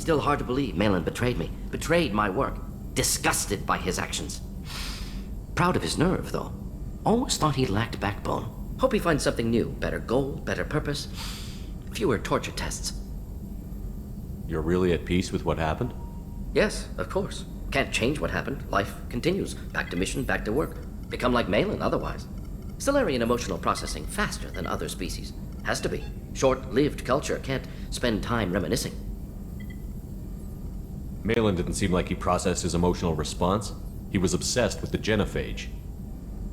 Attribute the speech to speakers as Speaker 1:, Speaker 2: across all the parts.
Speaker 1: Still hard to believe Malin betrayed me. Betrayed my work. Disgusted by his actions. Proud of his nerve, though. Almost thought he lacked backbone. Hope he finds something new. Better goal, better purpose. Fewer torture tests.
Speaker 2: You're really at peace with what happened?
Speaker 1: Yes, of course. Can't change what happened. Life continues. Back to mission, back to work. Become like Malin otherwise. Stellarian emotional processing faster than other species. Has to be. Short-lived culture can't spend time reminiscing.
Speaker 2: Malin didn't seem like he processed his emotional response. He was obsessed with the genophage.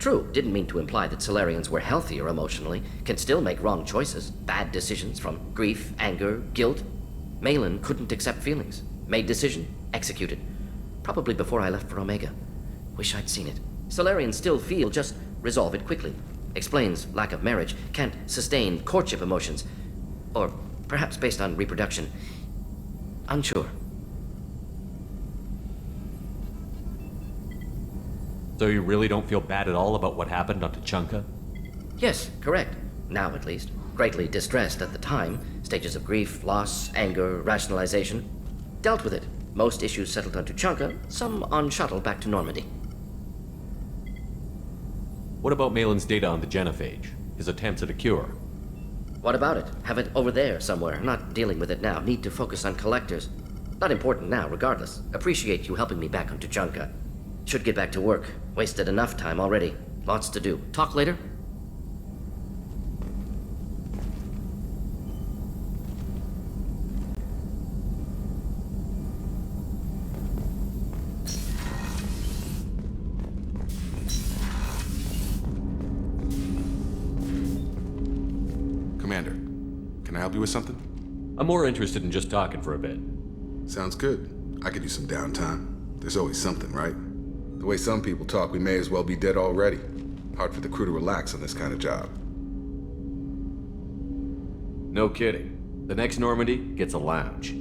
Speaker 1: True, didn't mean to imply that Solarians were healthier emotionally, can still make wrong choices, bad decisions from grief, anger, guilt. Malin couldn't accept feelings. Made decision, executed. Probably before I left for Omega. Wish I'd seen it. Solarians still feel, just resolve it quickly. Explains lack of marriage, can't sustain courtship emotions. Or perhaps based on reproduction. Unsure.
Speaker 2: So you really don't feel bad at all about what happened on Tuchanka?
Speaker 1: Yes, correct. Now at least. Greatly distressed at the time. Stages of grief, loss, anger, rationalization. Dealt with it. Most issues settled on Tuchanka, some on shuttle back to Normandy.
Speaker 2: What about Malin's data on the genophage? His attempts at a cure?
Speaker 1: What about it? Have it over there somewhere. Not dealing with it now. Need to focus on collectors. Not important now, regardless. Appreciate you helping me back on Tuchanka. Should get back to work. Wasted enough time already. Lots to do. Talk later?
Speaker 3: Commander, can I help you with something?
Speaker 2: I'm more interested in just talking for a bit.
Speaker 3: Sounds good. I could use some downtime. There's always something, right? The way some people talk, we may as well be dead already. Hard for the crew to relax on this kind of job.
Speaker 2: No kidding. The next Normandy gets a lounge.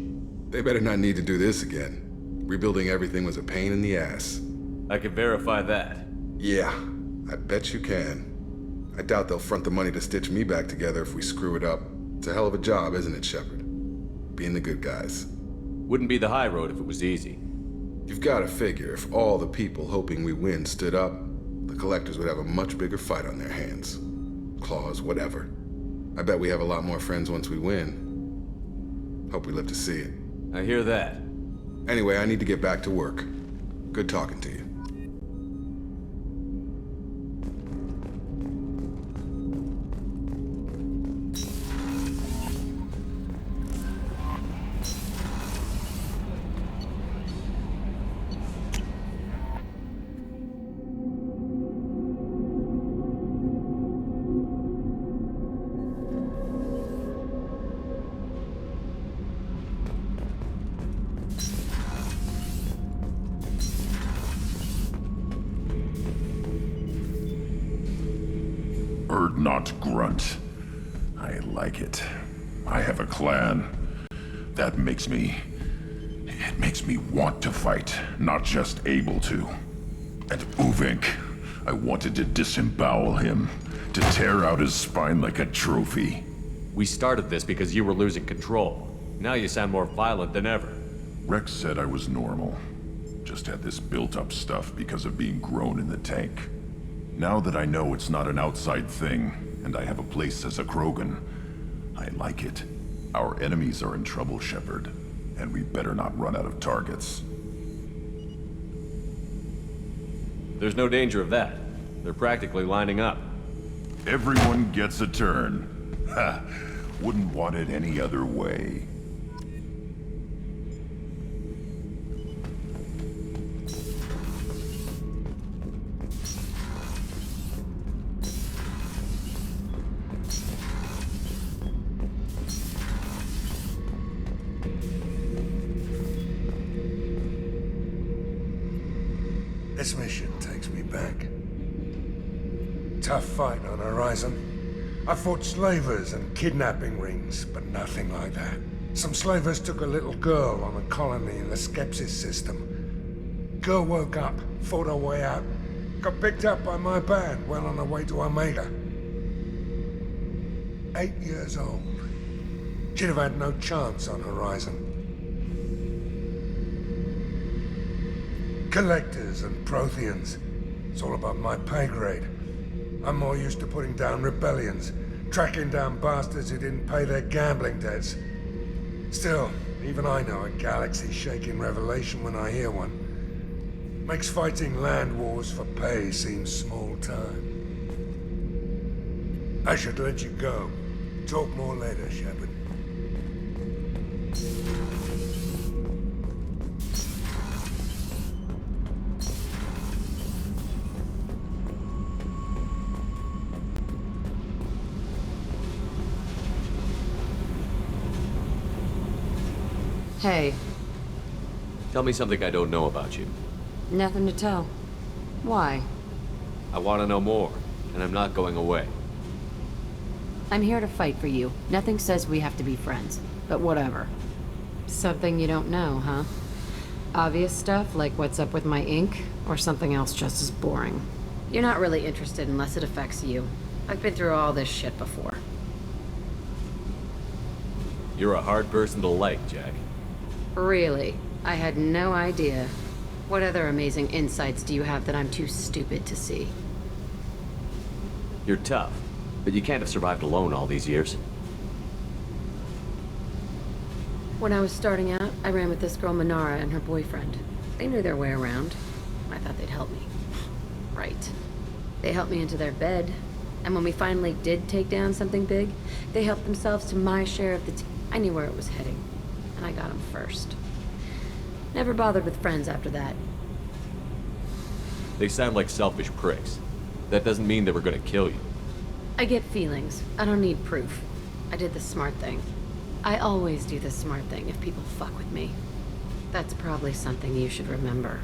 Speaker 3: They better not need to do this again. Rebuilding everything was a pain in the ass.
Speaker 2: I can verify that.
Speaker 3: Yeah, I bet you can. I doubt they'll front the money to stitch me back together if we screw it up. It's a hell of a job, isn't it, Shepard? Being the good guys.
Speaker 2: Wouldn't be the high road if it was easy.
Speaker 3: You've got to figure if all the people hoping we win stood up, the collectors would have a much bigger fight on their hands. Claws, whatever. I bet we have a lot more friends once we win. Hope we live to see it.
Speaker 2: I hear that.
Speaker 3: Anyway, I need to get back to work. Good talking to you.
Speaker 4: Bird not grunt. I like it. I have a clan. That makes me... It makes me want to fight, not just able to. And Uvink, I wanted to disembowel him, to tear out his spine like a trophy.
Speaker 2: We started this because you were losing control. Now you sound more violent than ever.
Speaker 4: Rex said I was normal. Just had this built-up stuff because of being grown in the tank. Now that I know it's not an outside thing, and I have a place as a Krogan, I like it. Our enemies are in trouble, Shepard, and we better not run out of targets.
Speaker 2: There's no danger of that. They're practically lining up.
Speaker 4: Everyone gets a turn. Ha! Wouldn't want it any other way.
Speaker 5: This mission takes me back. Tough fight on Horizon. I fought slavers and kidnapping rings, but nothing like that. Some slavers took a little girl on a colony in the Skepsis system. Girl woke up, fought her way out, got picked up by my band well on her way to Omega. 8 years old. She'd have had no chance on Horizon. Collectors and Protheans. It's all above my pay grade. I'm more used to putting down rebellions, tracking down bastards who didn't pay their gambling debts. Still, even I know a galaxy-shaking revelation when I hear one. Makes fighting land wars for pay seem small time. I should let you go. Talk more later, Shepard.
Speaker 6: Hey,
Speaker 2: Tell me something I don't know about you.
Speaker 6: nothing to tell. Why?
Speaker 2: I want to know more, and I'm not going away.
Speaker 6: I'm here to fight for you. Nothing says we have to be friends, but whatever. Something you don't know, huh? Obvious stuff like what's up with my ink, or something else just as boring? You're not really interested unless it affects you. I've been through all this shit before.
Speaker 2: You're a hard person to like, Jack.
Speaker 6: Really? I had no idea. What other amazing insights do you have that I'm too stupid to see?
Speaker 2: You're tough, but you can't have survived alone all these years.
Speaker 6: When I was starting out, I ran with this girl Minara and her boyfriend. They knew their way around. I thought they'd help me. Right. They helped me into their bed, and when we finally did take down something big, they helped themselves to my share of the I knew where it was heading, and I got them first. Never bothered with friends after that.
Speaker 2: They sound like selfish pricks. That doesn't mean they were gonna kill you.
Speaker 6: I get feelings. I don't need proof. I did the smart thing. I always do the smart thing if people fuck with me. That's probably something you should remember.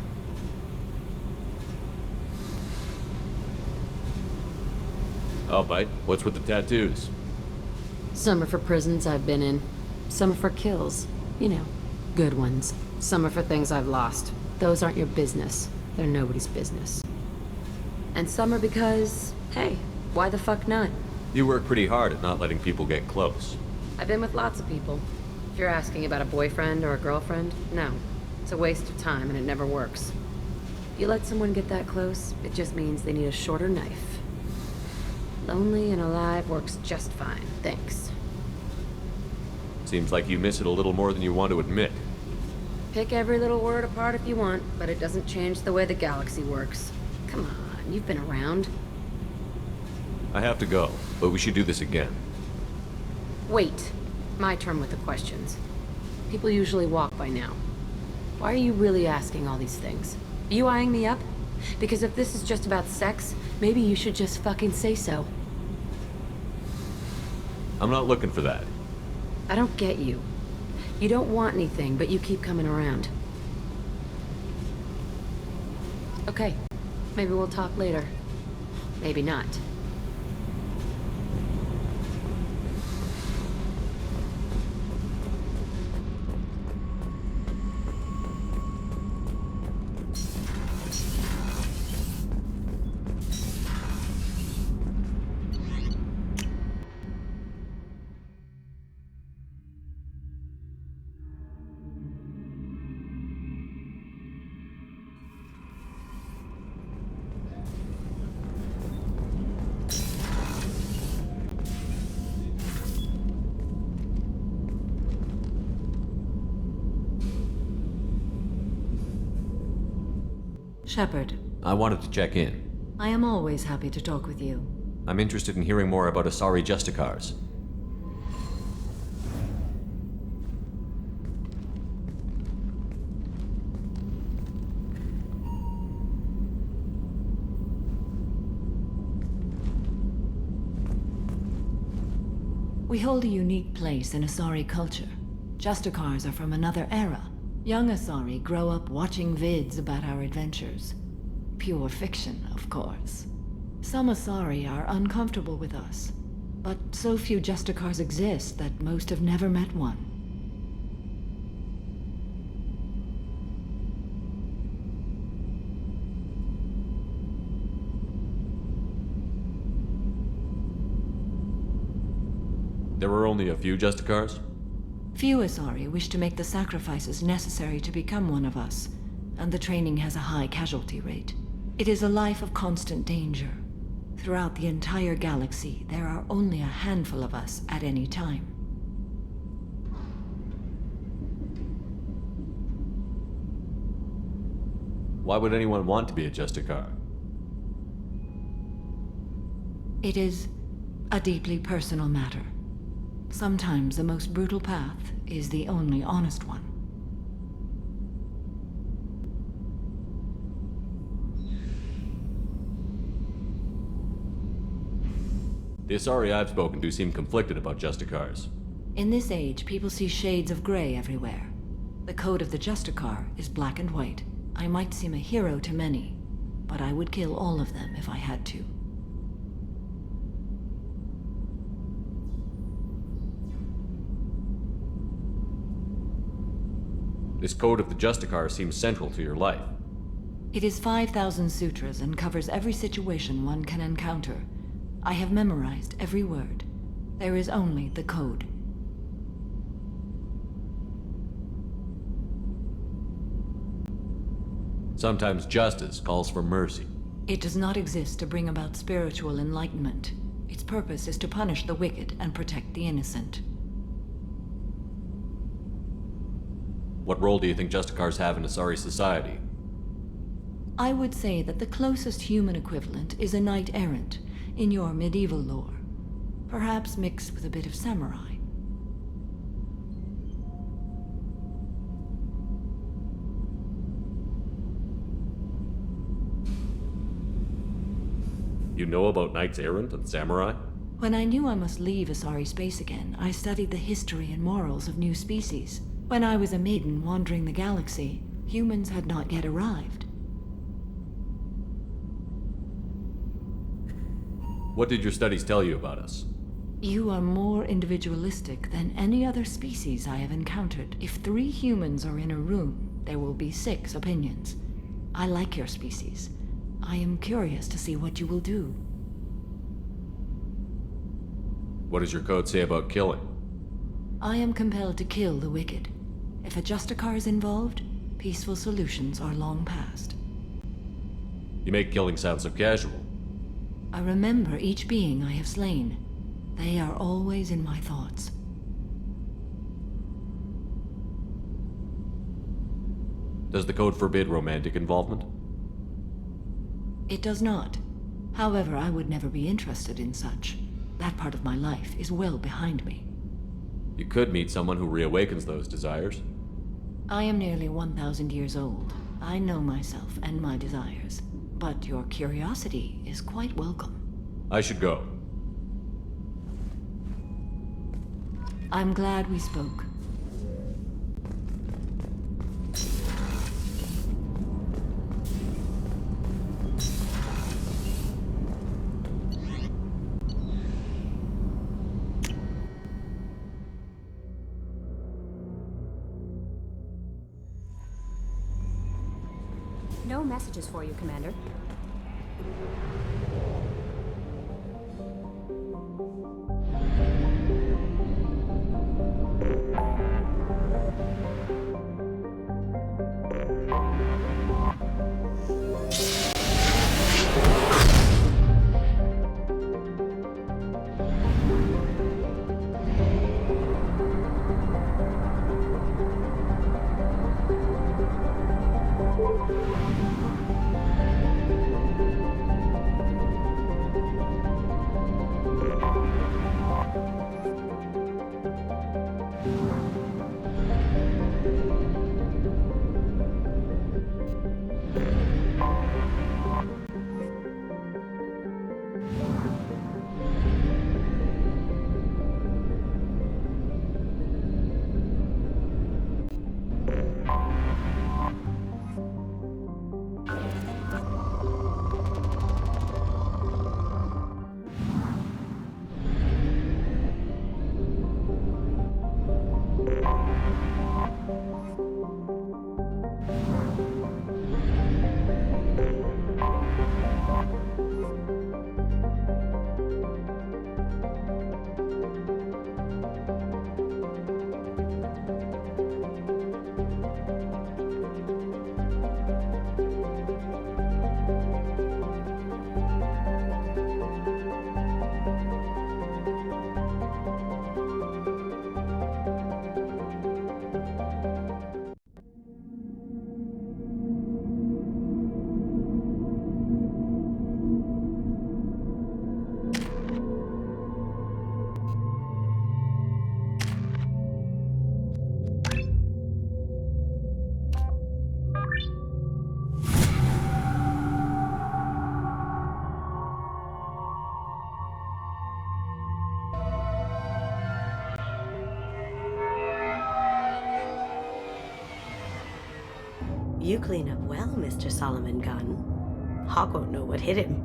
Speaker 2: I'll bite. What's with the tattoos?
Speaker 6: Some are for prisons I've been in. Some are for kills. You know, good ones. Some are for things I've lost. Those aren't your business. They're nobody's business. And some are because, hey, why the fuck not?
Speaker 2: You work pretty hard at not letting people get close.
Speaker 6: I've been with lots of people. If you're asking about a boyfriend or a girlfriend, no. It's a waste of time and it never works. If you let someone get that close, it just means they need a shorter knife. Lonely and alive works just fine, thanks.
Speaker 2: Seems like you miss it a little more than you want to admit.
Speaker 6: Pick every little word apart if you want, but it doesn't change the way the galaxy works. Come on, you've been around.
Speaker 2: I have to go, but we should do this again.
Speaker 6: Wait. My turn with the questions. People usually walk by now. Why are you really asking all these things? Are you eyeing me up? Because if this is just about sex, maybe you should just fucking say so.
Speaker 2: I'm not looking for that.
Speaker 6: I don't get you. You don't want anything, but you keep coming around. Okay. Maybe we'll talk later. Maybe not.
Speaker 7: Shepard,
Speaker 2: I wanted to check in.
Speaker 7: I am always happy to talk with you.
Speaker 2: I'm interested in hearing more about Asari Justicars.
Speaker 7: We hold a unique place in Asari culture. Justicars are from another era. Young Asari grow up watching vids about our adventures. Pure fiction, of course. Some Asari are uncomfortable with us, but so few Justicars exist that most have never met one.
Speaker 2: There were only a few Justicars?
Speaker 7: Few Asari wish to make the sacrifices necessary to become one of us, and the training has a high casualty rate. It is a life of constant danger. Throughout the entire galaxy, there are only a handful of us at any time.
Speaker 2: Why would anyone want to be a Justicar?
Speaker 7: It is a deeply personal matter. Sometimes the most brutal path is the only honest one.
Speaker 2: The Asari I've spoken to seem conflicted about Justicars.
Speaker 7: In this age, people see shades of gray everywhere. The code of the Justicar is black and white. I might seem a hero to many, but I would kill all of them if I had to.
Speaker 2: This code of the Justicar seems central to your life.
Speaker 7: It is 5,000 sutras and covers every situation one can encounter. I have memorized every word. There is only the code.
Speaker 2: Sometimes justice calls for mercy.
Speaker 7: It does not exist to bring about spiritual enlightenment. Its purpose is to punish the wicked and protect the innocent.
Speaker 2: What role do you think Justicars have in Asari society?
Speaker 7: I would say that the closest human equivalent is a knight-errant in your medieval lore. Perhaps mixed with a bit of samurai.
Speaker 2: You know about Knights Errant and Samurai?
Speaker 7: When I knew I must leave Asari space again, I studied the history and morals of new species. When I was a maiden wandering the galaxy, humans had not yet arrived.
Speaker 2: What did your studies tell you about us?
Speaker 7: You are more individualistic than any other species I have encountered. If 3 humans are in a room, there will be 6 opinions. I like your species. I am curious to see what you will do.
Speaker 2: What does your code say about killing?
Speaker 7: I am compelled to kill the wicked. If a Justicar is involved, peaceful solutions are long past.
Speaker 2: You make killing sound so casual.
Speaker 7: I remember each being I have slain. They are always in my thoughts.
Speaker 2: Does the code forbid romantic involvement?
Speaker 7: It does not. However, I would never be interested in such. That part of my life is well behind me.
Speaker 2: You could meet someone who reawakens those desires.
Speaker 7: I am nearly 1,000 years old. I know myself and my desires. But your curiosity is quite welcome.
Speaker 2: I should go.
Speaker 7: I'm glad we spoke.
Speaker 8: No messages for you, Commander.
Speaker 9: You clean up well, Mr. Solomon Gunn. Hawk won't know what hit him.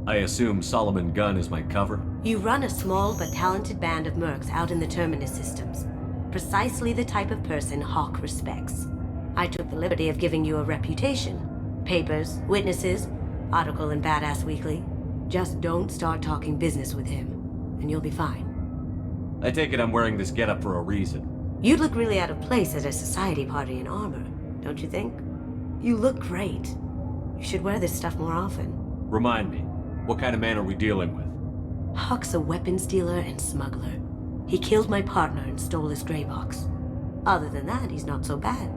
Speaker 2: I assume Solomon Gunn is my cover?
Speaker 9: You run a small but talented band of mercs out in the Terminus systems. Precisely the type of person Hawk respects. I took the liberty of giving you a reputation. Papers, witnesses, article in Badass Weekly. Just don't start talking business with him, and you'll be fine.
Speaker 2: I take it I'm wearing this getup for a reason.
Speaker 9: You'd look really out of place at a society party in armor, don't you think? You look great. You should wear this stuff more often.
Speaker 2: Remind me, what kind of man are we dealing with?
Speaker 9: Hawk's a weapons dealer and smuggler. He killed my partner and stole his gray box. Other than that, he's not so bad.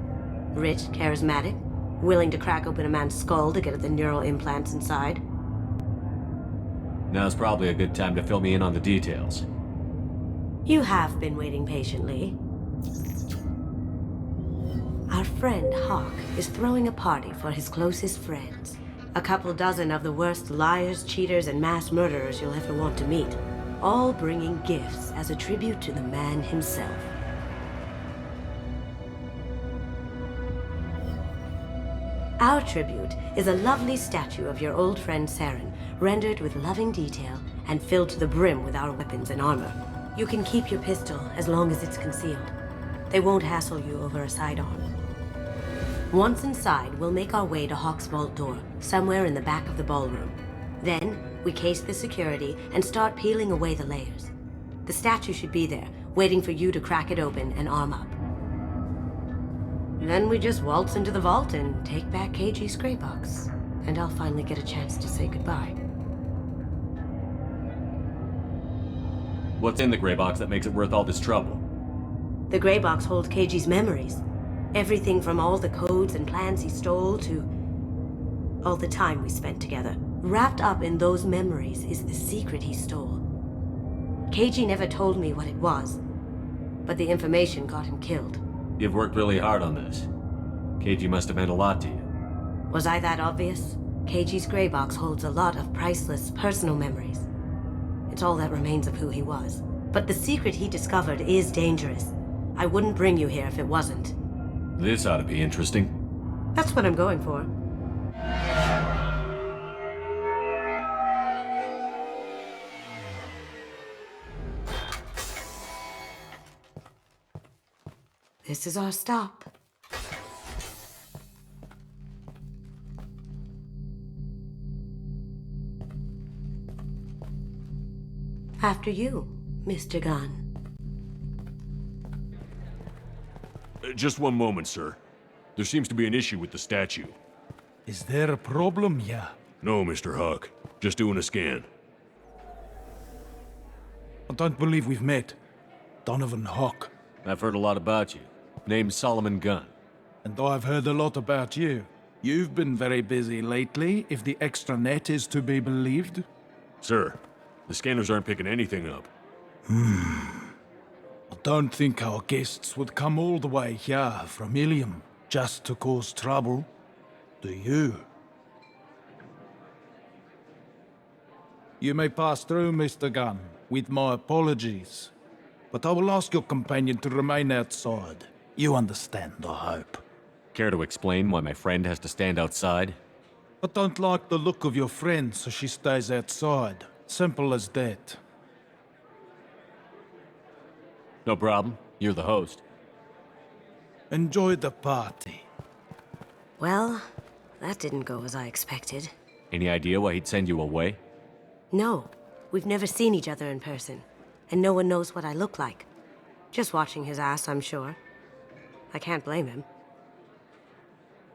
Speaker 9: Rich, charismatic, willing to crack open a man's skull to get at the neural implants inside.
Speaker 2: Now's probably a good time to fill me in on the details.
Speaker 9: You have been waiting patiently. Our friend Hawk is throwing a party for his closest friends. A couple dozen of the worst liars, cheaters, and mass murderers you'll ever want to meet. All bringing gifts as a tribute to the man himself. Our tribute is a lovely statue of your old friend Saren, rendered with loving detail and filled to the brim with our weapons and armor. You can keep your pistol as long as it's concealed. They won't hassle you over a sidearm. Once inside, we'll make our way to Hawk's vault door, somewhere in the back of the ballroom. Then, we case the security and start peeling away the layers. The statue should be there, waiting for you to crack it open and arm up. Then we just waltz into the vault and take back KG's gray box. And I'll finally get a chance to say goodbye.
Speaker 2: What's in the gray box that makes it worth all this trouble?
Speaker 9: The gray box holds KG's memories. Everything from all the codes and plans he stole to all the time we spent together. Wrapped up in those memories is the secret he stole. KG never told me what it was, but the information got him killed.
Speaker 2: You've worked really hard on this. KG must have meant a lot to you.
Speaker 9: Was I that obvious? KG's gray box holds a lot of priceless personal memories. It's all that remains of who he was. But the secret he discovered is dangerous. I wouldn't bring you here if it wasn't.
Speaker 2: This ought to be interesting.
Speaker 9: That's what I'm going for. This is our stop. After you, Mr. Gunn.
Speaker 10: Just one moment, sir. There seems to be an issue with the statue.
Speaker 11: Is there a problem here?
Speaker 10: No, Mr. Hock. Just doing a scan.
Speaker 11: I don't believe we've met. Donovan Hock.
Speaker 2: I've heard a lot about you. Name's Solomon Gunn.
Speaker 11: And I've heard a lot about you. You've been very busy lately, if the extranet is to be believed.
Speaker 10: Sir, the scanners aren't picking anything up.
Speaker 11: I don't think our guests would come all the way here from Ilium just to cause trouble. Do you? You may pass through, Mr. Gunn, with my apologies. But I will ask your companion to remain outside. You understand, I hope.
Speaker 2: Care to explain why my friend has to stand outside?
Speaker 11: I don't like the look of your friend, so she stays outside. Simple as that.
Speaker 2: No problem. You're the host.
Speaker 11: Enjoy the party.
Speaker 9: Well, that didn't go as I expected.
Speaker 2: Any idea why he'd send you away?
Speaker 9: No, we've never seen each other in person, and no one knows what I look like. Just watching his ass, I'm sure. I can't blame him.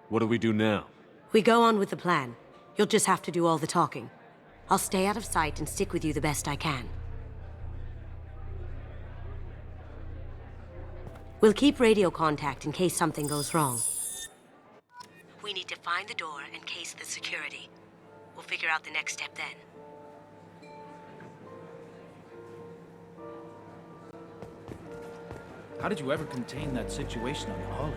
Speaker 2: What do we do now?
Speaker 9: We go on with the plan. You'll just have to do all the talking. I'll stay out of sight and stick with you the best I can. We'll keep radio contact in case something goes wrong. We need to find the door and case the security. We'll figure out the next step then.
Speaker 12: How did you ever contain that situation on the Olive?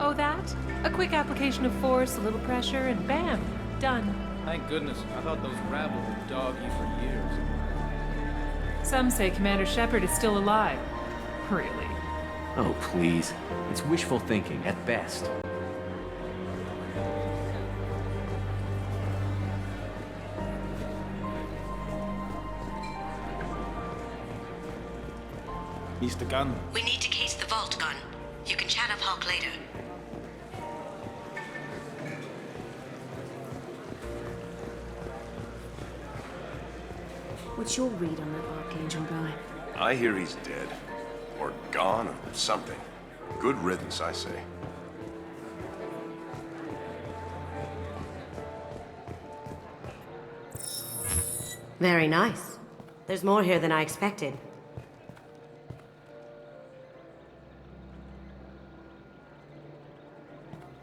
Speaker 13: Oh, that? A quick application of force, a little pressure, and bam! Done.
Speaker 12: Thank goodness. I thought those rabble would dog you for years.
Speaker 13: Some say Commander Shepard is still alive. Really?
Speaker 12: Oh, please. It's wishful thinking, at best.
Speaker 11: Mr. Gunn.
Speaker 9: We need to case the vault, Gunn. You can chat up Hawk later.
Speaker 8: What's your read on that Archangel guy?
Speaker 14: I hear he's dead. Or gone, or something. Good riddance, I say.
Speaker 9: Very nice. There's more here than I expected.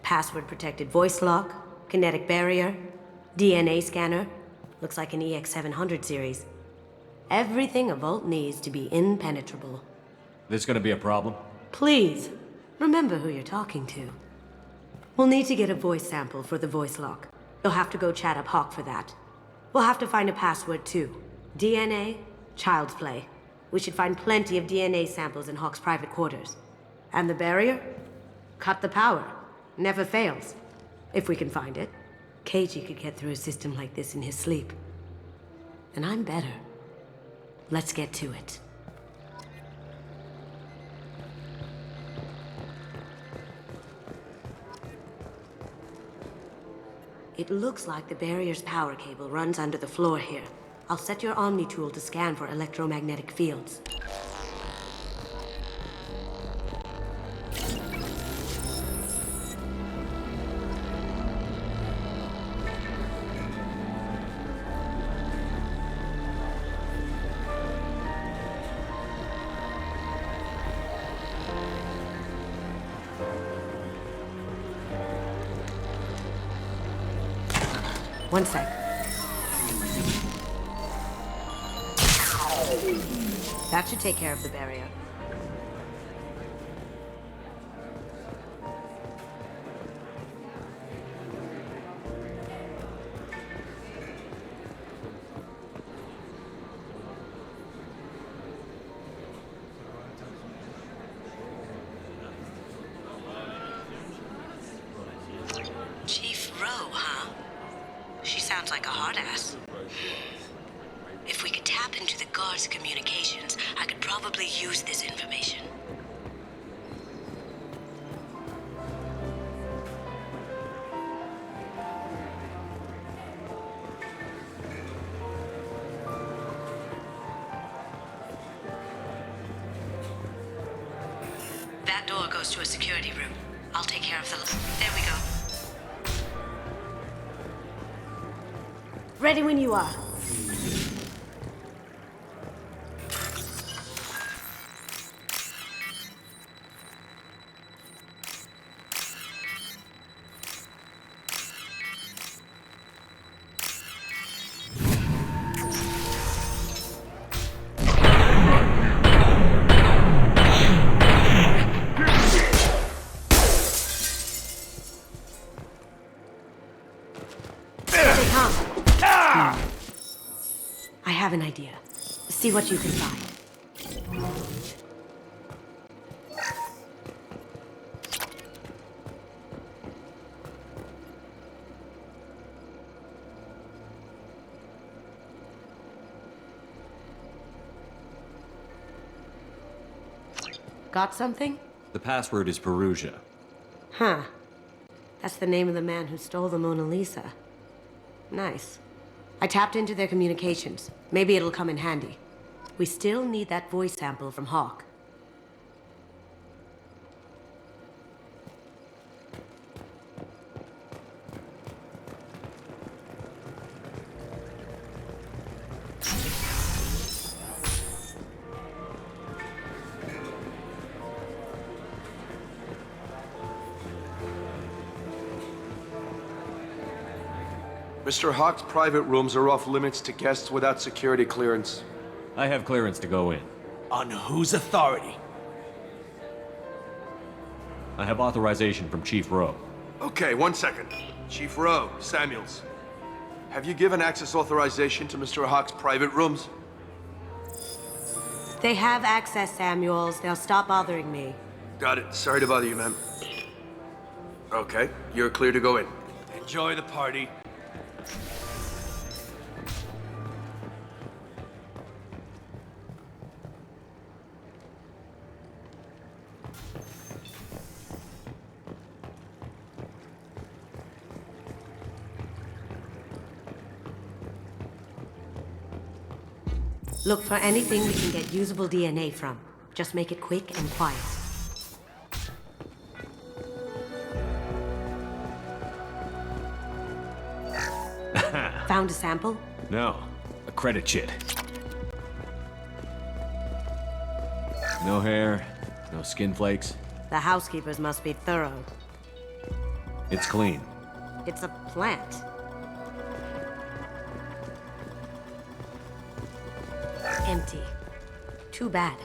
Speaker 9: Password-protected voice lock, kinetic barrier, DNA scanner. Looks like an EX-700 series. Everything a vault needs to be impenetrable.
Speaker 2: This gonna be a problem?
Speaker 9: Please, remember who you're talking to. We'll need to get a voice sample for the voice lock. You'll have to go chat up Hawk for that. We'll have to find a password too. DNA, child's play. We should find plenty of DNA samples in Hawk's private quarters. And the barrier? Cut the power. Never fails. If we can find it. Keiji could get through a system like this in his sleep. And I'm better. Let's get to it. It looks like the barrier's power cable runs under the floor here. I'll set your Omni tool to scan for electromagnetic fields. One sec. That should take care of the barrier. Chief Rowe, huh? She sounds like a hard ass. If we could tap into the guard's communications, I could probably use this information. That door goes to a security room. I'll take care of the... There we go. Ready when you are. I have an idea. See what you can find. Got something?
Speaker 2: The password is Perugia.
Speaker 9: Huh. That's the name of the man who stole the Mona Lisa. Nice. I tapped into their communications. Maybe it'll come in handy. We still need that voice sample from Hawk.
Speaker 15: Mr. Hock's private rooms are off limits to guests without security clearance.
Speaker 2: I have clearance to go in.
Speaker 16: On whose authority?
Speaker 2: I have authorization from Chief Rowe.
Speaker 15: Okay, 1 second. Chief Rowe, Samuels. Have you given access authorization to Mr. Hock's private rooms?
Speaker 9: They have access, Samuels. They'll stop bothering me.
Speaker 15: Got it. Sorry to bother you, man. Okay, you're clear to go in.
Speaker 16: Enjoy the party.
Speaker 9: Look for anything we can get usable DNA from. Just make it quick and quiet. Found a sample?
Speaker 2: No, a credit chit. No hair, no skin flakes.
Speaker 9: The housekeepers must be thorough.
Speaker 2: It's clean.
Speaker 9: It's a plant. Empty. Too bad.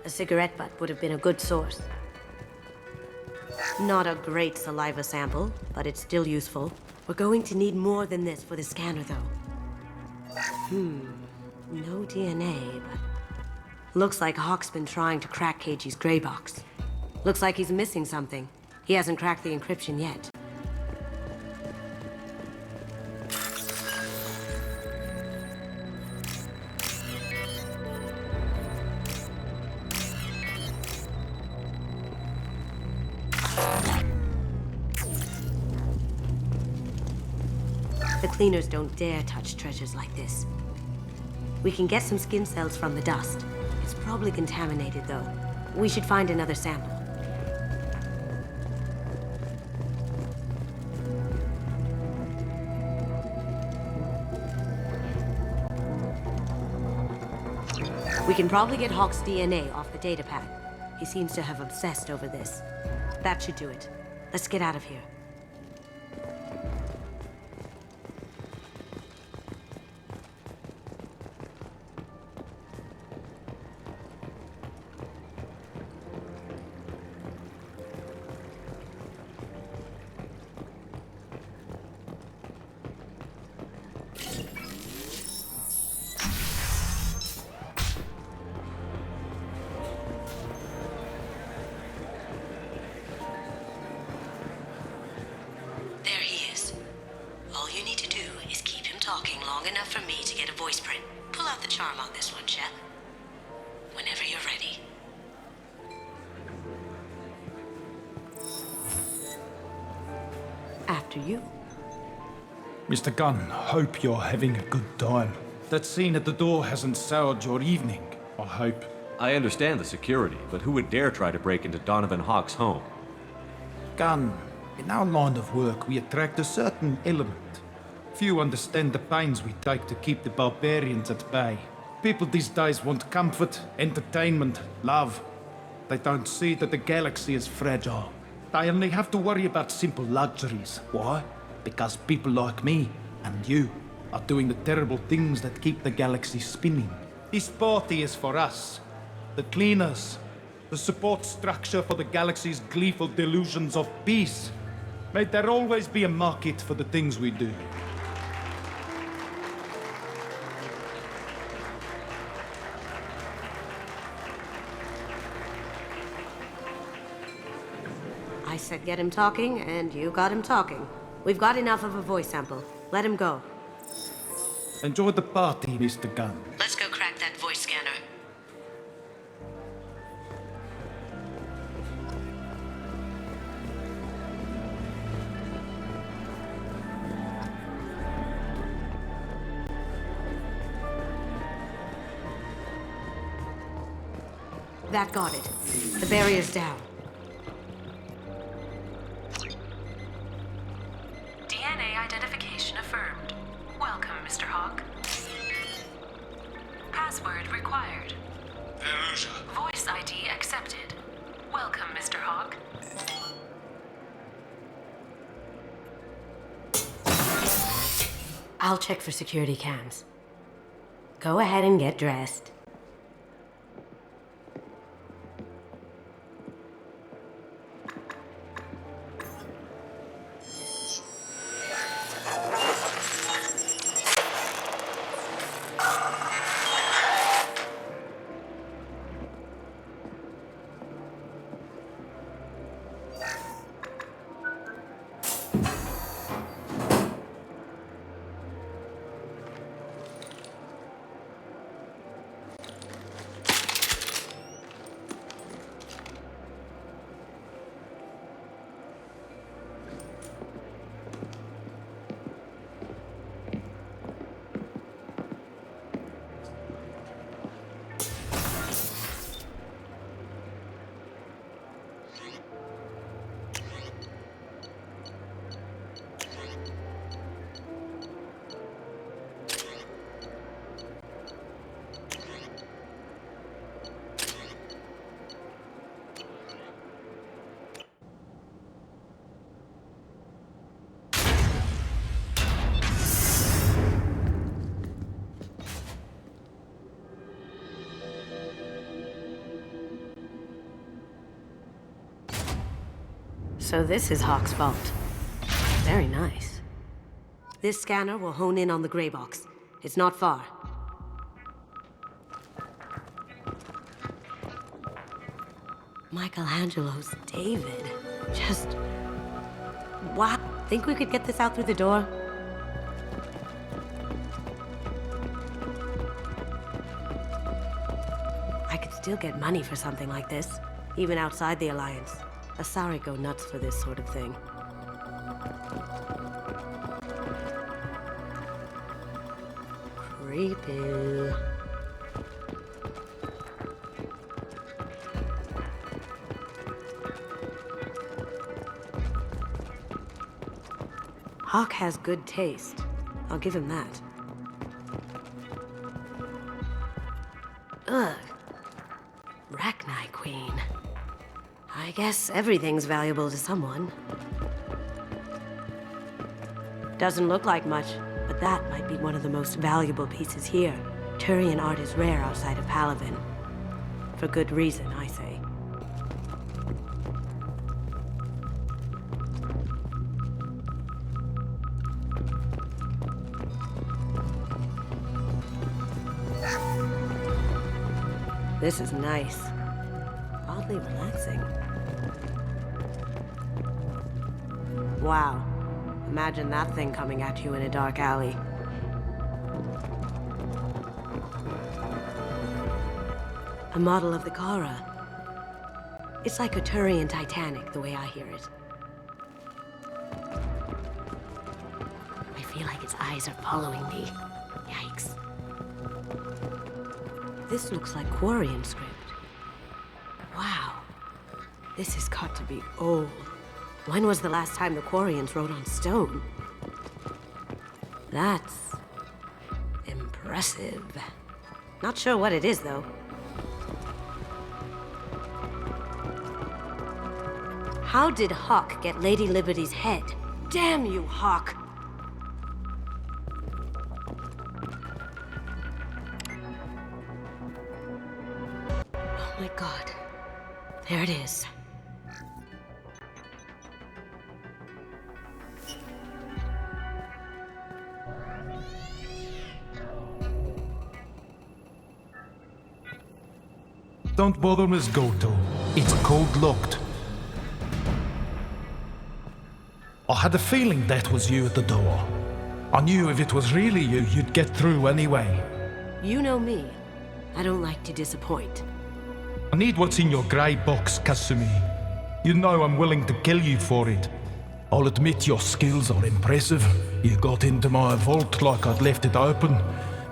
Speaker 9: A cigarette butt would have been a good source. Not a great saliva sample, but it's still useful. We're going to need more than this for the scanner, though. No DNA, but... Looks like Hock's been trying to crack KG's gray box. Looks like he's missing something. He hasn't cracked the encryption yet. The cleaners don't dare touch treasures like this. We can get some skin cells from the dust. It's probably contaminated, though. We should find another sample. We can probably get Hock's DNA off the datapad. He seems to have obsessed over this. That should do it. Let's get out of here. After you.
Speaker 11: Mr. Gunn, hope you're having a good time. That scene at the door hasn't soured your evening, I hope.
Speaker 2: I understand the security, but who would dare try to break into Donovan Hock's home?
Speaker 11: Gunn, in our line of work, we attract a certain element. Few understand the pains we take to keep the barbarians at bay. People these days want comfort, entertainment, love. They don't see that the galaxy is fragile. They only have to worry about simple luxuries. Why? Because people like me and you are doing the terrible things that keep the galaxy spinning. This party is for us, the cleaners, the support structure for the galaxy's gleeful delusions of peace. May there always be a market for the things we do.
Speaker 9: I said get him talking, and you got him talking. We've got enough of a voice sample. Let him go.
Speaker 11: Enjoy the party, Mr. Gunn.
Speaker 9: Let's go crack that voice scanner. That got it. The barrier's down.
Speaker 13: DNA identification affirmed. Welcome, Mr. Hock. Password required. Voice ID accepted. Welcome, Mr. Hock.
Speaker 9: I'll check for security cams. Go ahead and get dressed. So this is Hock's vault. Very nice. This scanner will hone in on the gray box. It's not far. Michelangelo's David. Just... wow. Think we could get this out through the door? I could still get money for something like this, even outside the Alliance. Asari go nuts for this sort of thing. Creepy. Hock has good taste. I'll give him that. Ugh. Rachni Queen. I guess everything's valuable to someone. Doesn't look like much, but that might be one of the most valuable pieces here. Turian art is rare outside of Palaven. For good reason, I say. This is nice. Oddly relaxing. Wow. Imagine that thing coming at you in a dark alley. A model of the Kara. It's like a Turian Titanic, the way I hear it. I feel like its eyes are following me. Yikes. This looks like Quarian script. Wow. This has got to be old. When was the last time the Quarians wrote on stone? That's... impressive. Not sure what it is, though. How did Hock get Lady Liberty's head? Damn you, Hock! Oh my god. There it is.
Speaker 11: Don't bother, Miss Goto. It's code-locked. I had a feeling that was you at the door. I knew if it was really you, you'd get through anyway.
Speaker 9: You know me. I don't like to disappoint.
Speaker 11: I need what's in your grey box, Kasumi. You know I'm willing to kill you for it. I'll admit your skills are impressive. You got into my vault like I'd left it open.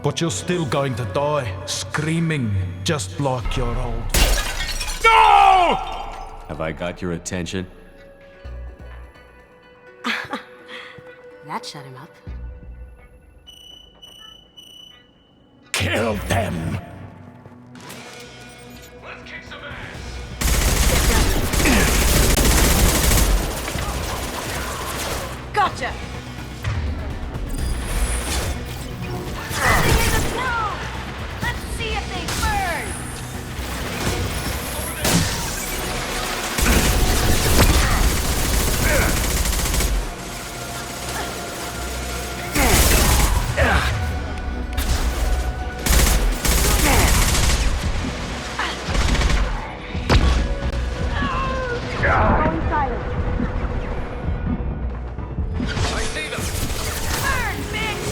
Speaker 11: But you're still going to die, screaming, just like your old... No!
Speaker 2: Have I got your attention?
Speaker 9: That shut him up.
Speaker 11: Kill them!
Speaker 15: Let's kick some ass!
Speaker 9: Gotcha! Let's see if they burn! Going silent.
Speaker 15: I see them!
Speaker 9: Burn, bitch!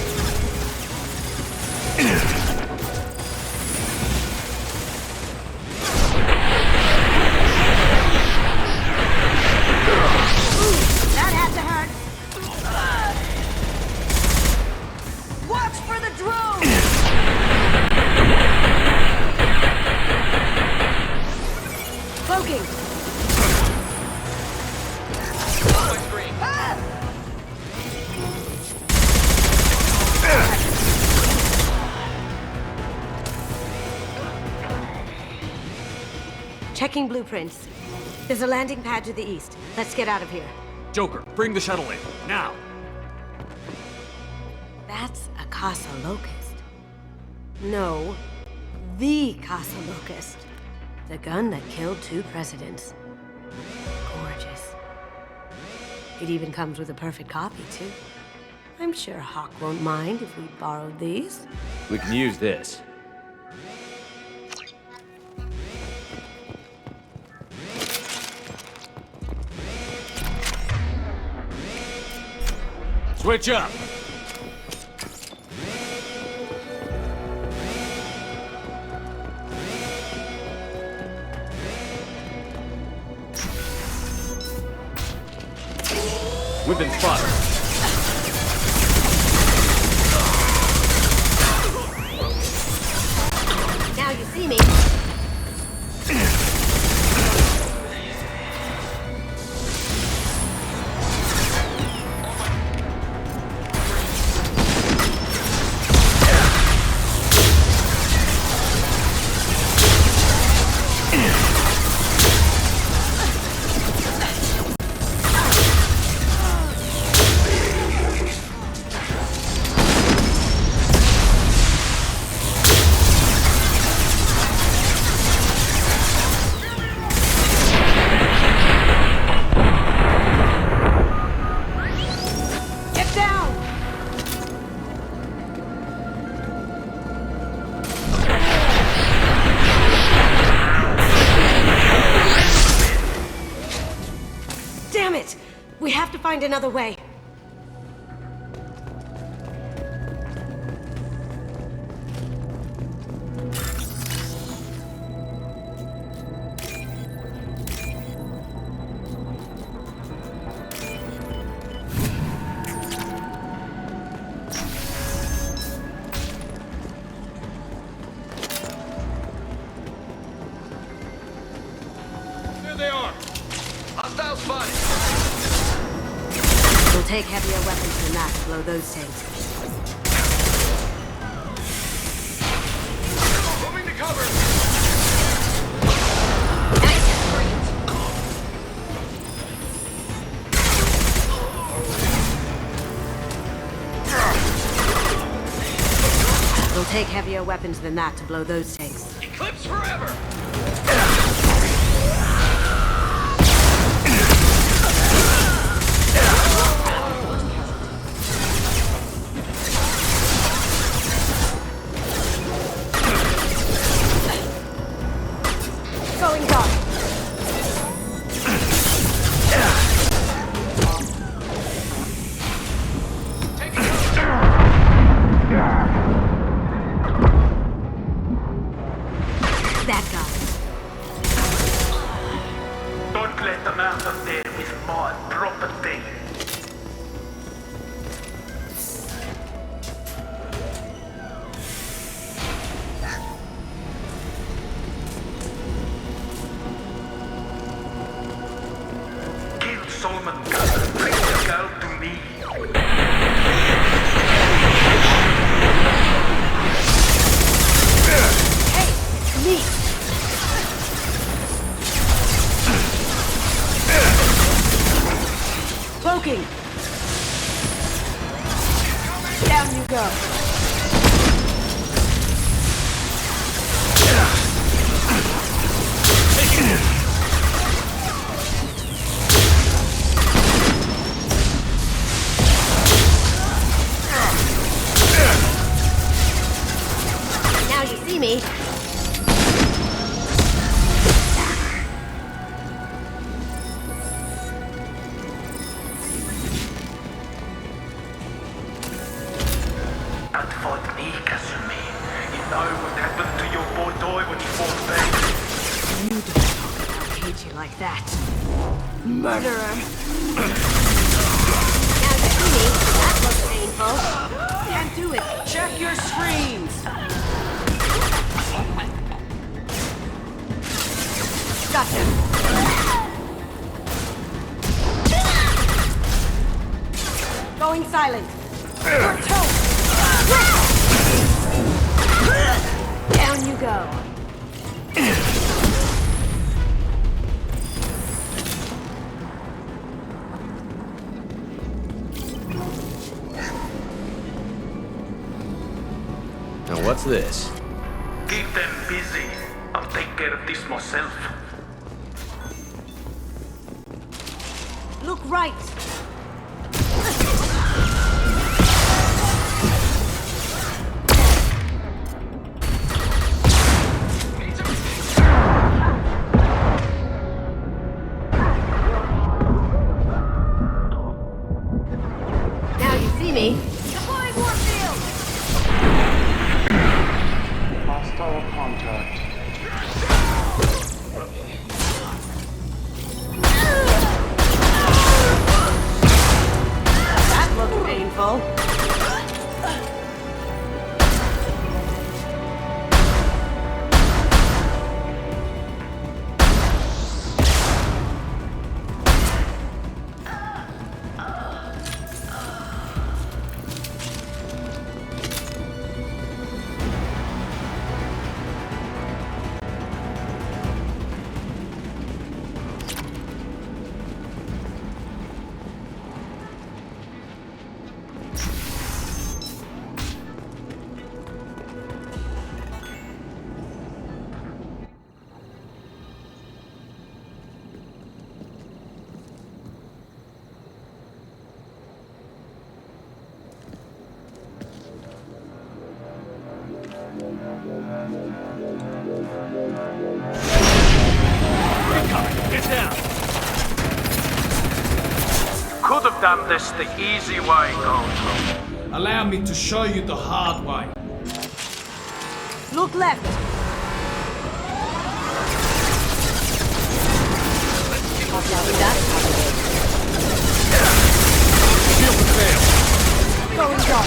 Speaker 9: That had to hurt. Watch for the drone! Cloaking! Checking blueprints. There's a landing pad to the east. Let's get out of here.
Speaker 2: Joker, bring the shuttle in, now!
Speaker 9: That's a Casa Locust. No, the Casa Locust. The gun that killed 2 presidents. Gorgeous. It even comes with a perfect copy, too. I'm sure Hock won't mind if we borrowed these.
Speaker 2: We can use this. Switch up! We've been spotted.
Speaker 9: Now you see me. We have to find another way.
Speaker 15: There they are! Hostile spotted!
Speaker 9: We'll take heavier weapons than that to blow those tanks.
Speaker 15: Moving to cover!
Speaker 9: We'll take heavier weapons than that to blow those tanks.
Speaker 15: Eclipse forever!
Speaker 9: Going dark. That guy.
Speaker 16: Don't let them out of there with my property. Kill Solomon Gunn. Bring the girl to me.
Speaker 9: Hey, it's me. Cloaking. Down you go. Now you see me.
Speaker 16: But for me, Kasumi, you know what happened to your boy Toy when he fought back.
Speaker 9: You don't talk about Keiji like that. Murderer. Now you see me. That looks painful. Can't do it. Check your screens. Gotcha. Going silent. Your toe. Down you go.
Speaker 2: Now what's this?
Speaker 16: Keep them busy. I'll take care of this myself.
Speaker 9: Look right.
Speaker 10: Get down!
Speaker 16: Could have done this the easy way, Goto.
Speaker 11: Allow me to show you the hard way.
Speaker 9: Look left. Going dark.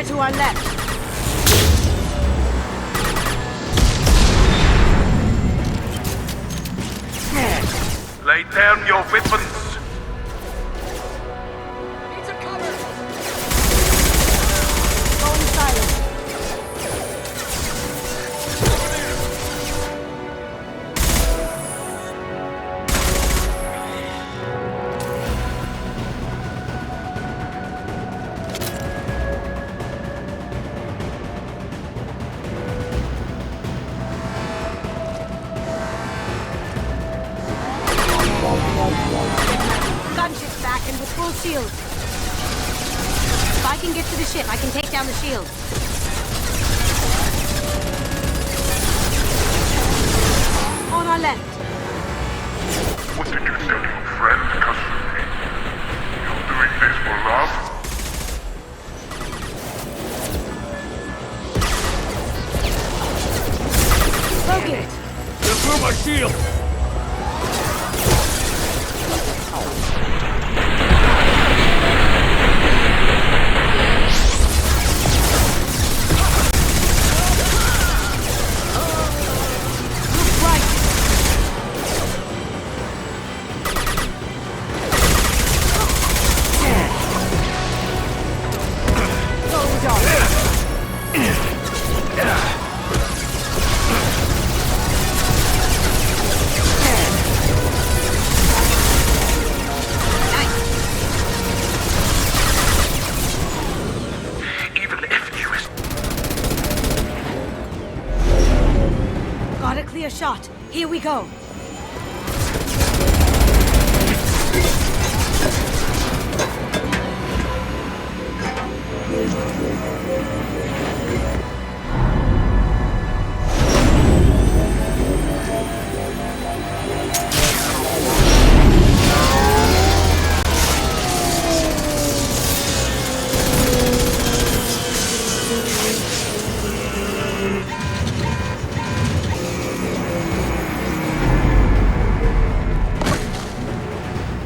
Speaker 9: To our left.
Speaker 16: Lay down your weapons.
Speaker 9: Need some cover. Going silent. Gunship's back and with full shield. If I can get to the ship, I can take down the shield. On our left.
Speaker 4: What did you tell your friend, Kasumi? You're doing this for love?
Speaker 9: Broke it.
Speaker 10: Get through my shield!
Speaker 9: Got a clear shot. Here we go.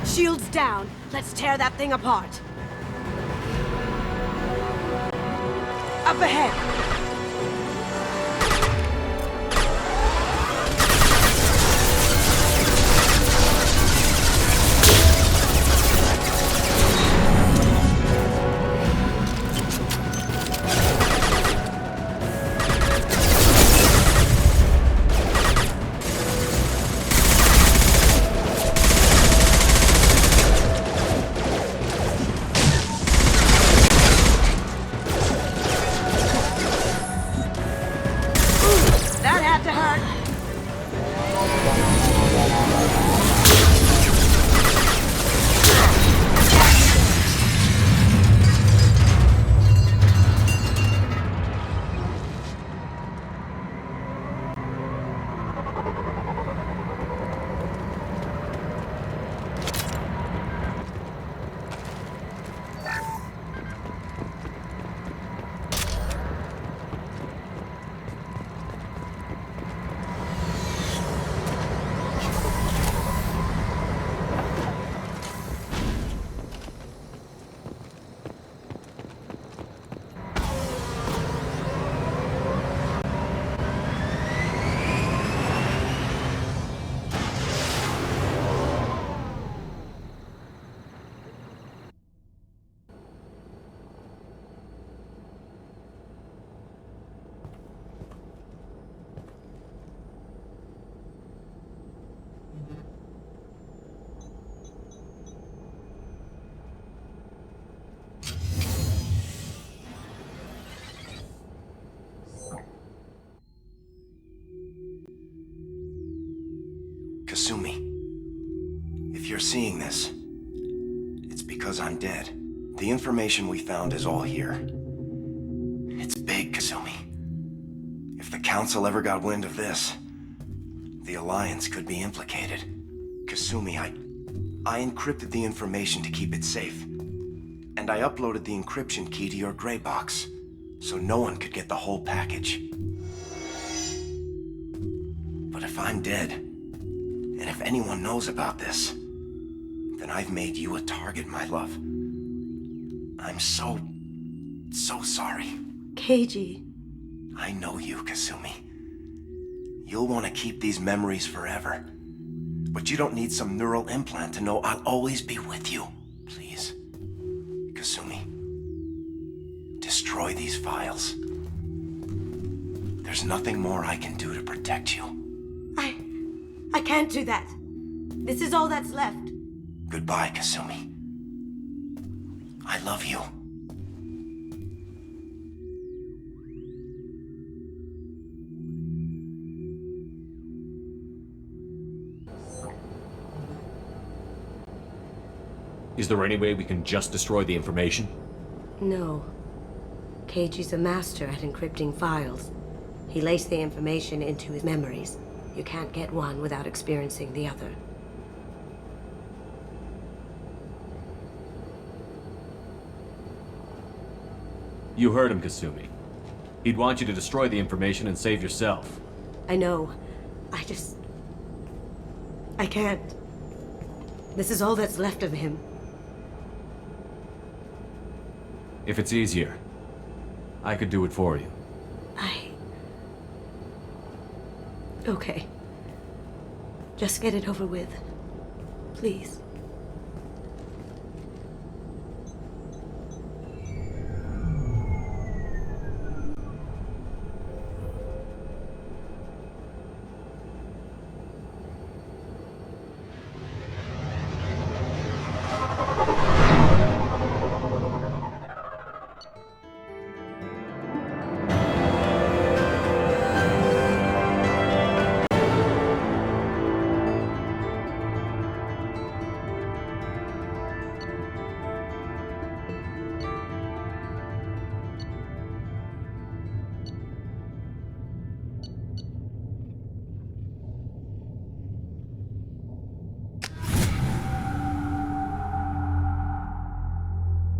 Speaker 9: Shields down. Let's tear that thing apart. Up ahead.
Speaker 17: If you're seeing this, it's because I'm dead. The information we found is all here. It's big, Kasumi. If the Council ever got wind of this, the Alliance could be implicated. Kasumi, I encrypted the information to keep it safe. And I uploaded the encryption key to your gray box, so no one could get the whole package. But if I'm dead, and if anyone knows about this, then I've made you a target, my love. I'm so sorry.
Speaker 9: Keiji.
Speaker 17: I know you, Kasumi. You'll want to keep these memories forever. But you don't need some neural implant to know I'll always be with you. Please. Kasumi. Destroy these files. There's nothing more I can do to protect you.
Speaker 9: I can't do that. This is all that's left.
Speaker 17: Goodbye, Kasumi. I love you.
Speaker 2: Is there any way we can just destroy the information?
Speaker 9: No. Keiji's a master at encrypting files. He laced the information into his memories. You can't get one without experiencing the other.
Speaker 2: You heard him, Kasumi. He'd want you to destroy the information and save yourself.
Speaker 9: I know. I can't. This is all that's left of him.
Speaker 2: If it's easier, I could do it for you.
Speaker 9: Okay. Just get it over with. Please.